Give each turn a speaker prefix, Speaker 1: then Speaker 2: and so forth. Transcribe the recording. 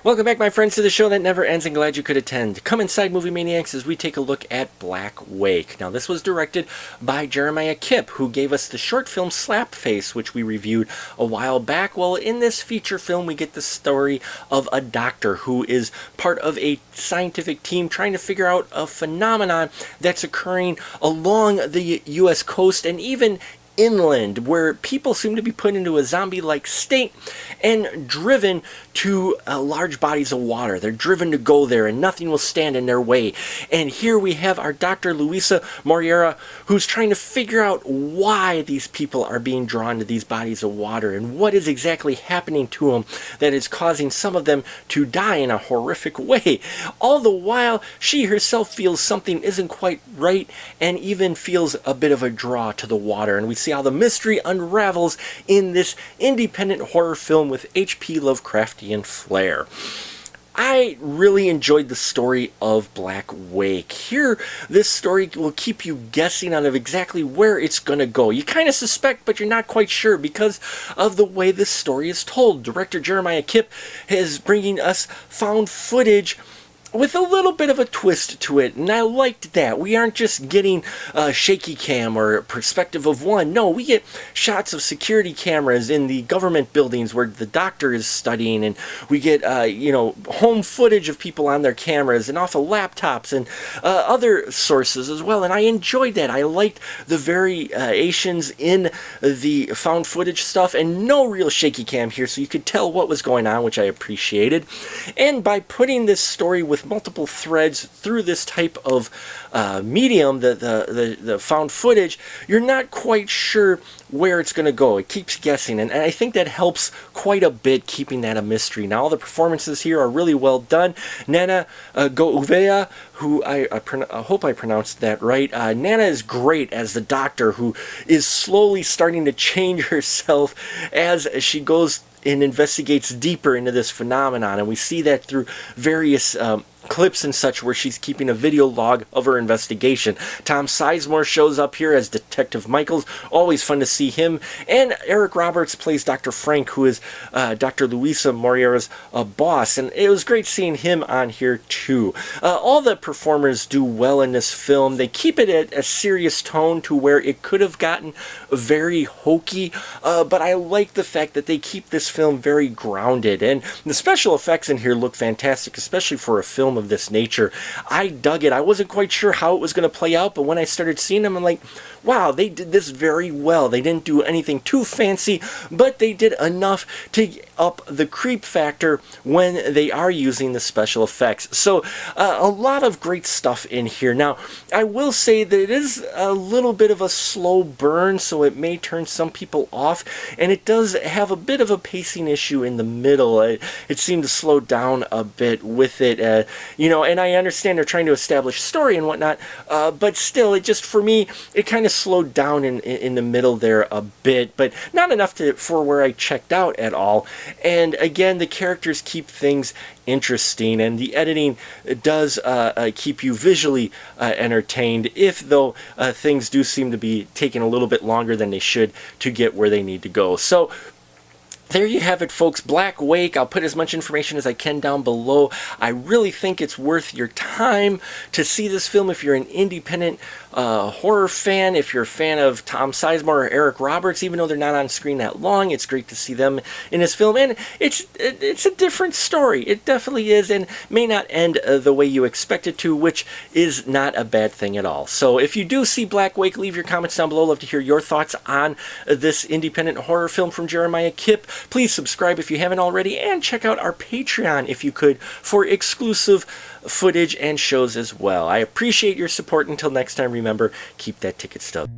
Speaker 1: Welcome back, my friends, to the show that never ends, and glad you could attend. Come inside, Movie Maniacs, as we take a look at Black Wake. Now, this was directed by Jeremiah Kipp, who gave us the short film Slapface, which we reviewed a while back. Well, in this feature film, we get the story of a doctor who is part of a scientific team trying to figure out a phenomenon that's occurring along the U.S. coast and even inland, where people seem to be put into a zombie-like state and driven to large bodies of water. They're driven to go there, and nothing will stand in their way. And here we have our Dr. Luisa Moreira, who's trying to figure out why these people are being drawn to these bodies of water and what is exactly happening to them that is causing some of them to die in a horrific way. All the while, she herself feels something isn't quite right and even feels a bit of a draw to the water. And we see how the mystery unravels in this independent horror film with H.P. Lovecraftian flair. I really enjoyed the story of Black Wake. Here, this story will keep you guessing on exactly where it's going to go. You kind of suspect, but you're not quite sure because of the way this story is told. Director Jeremiah Kipp is bringing us found footage with a little bit of a twist to it, and I liked that. We aren't just getting a shaky cam or perspective of one. No, we get shots of security cameras in the government buildings where the doctor is studying, and we get, home footage of people on their cameras and off of laptops and other sources as well, and I enjoyed that. I liked the variations in the found footage stuff, and no real shaky cam here, so you could tell what was going on, which I appreciated. And by putting this story with multiple threads through this type of medium, the found footage, you're not quite sure where it's going to go. It keeps guessing, and I think that helps quite a bit, keeping that a mystery. Now, all the performances here are really well done. Nana Gouvea, who I hope I pronounced that right. Nana is great as the doctor, who is slowly starting to change herself as she goes and investigates deeper into this phenomenon, and we see that through various clips and such where she's keeping a video log of her investigation. Tom Sizemore shows up here as Detective Michaels. Always fun to see him. And Eric Roberts plays Dr. Frank, who is Dr. Luisa Moreira's boss. And it was great seeing him on here too. All the performers do well in this film. They keep it at a serious tone to where it could have gotten very hokey, but I like the fact that they keep this film very grounded. And the special effects in here look fantastic, especially for a film of this nature. I dug it. I wasn't quite sure how it was going to play out, but when I started seeing them, I'm like, wow, they did this very well. They didn't do anything too fancy, but they did enough to up the creep factor when they are using the special effects. So a lot of great stuff in here. Now, I will say that it is a little bit of a slow burn, so it may turn some people off, and it does have a bit of a pacing issue in the middle. It seemed to slow down a bit with it, and I understand they're trying to establish story and whatnot, but still, it just, for me, it kind of slowed down in the middle there a bit, but not enough for where I checked out at all. And again, the characters keep things interesting, and the editing does keep you visually entertained, if though things do seem to be taking a little bit longer than they should to get where they need to go. So there you have it, folks. Black Wake. I'll put as much information as I can down below. I really think it's worth your time to see this film if you're an independent horror fan, if you're a fan of Tom Sizemore or Eric Roberts. Even though they're not on screen that long, it's great to see them in this film, and it's a different story. It definitely is, and may not end the way you expect it to, which is not a bad thing at all. So if you do see Black Wake, leave your comments down below. Love to hear your thoughts on this independent horror film from Jeremiah Kipp. Please subscribe if you haven't already, and check out our Patreon if you could for exclusive footage and shows as well. I appreciate your support. Until next time, remember, keep that ticket stub.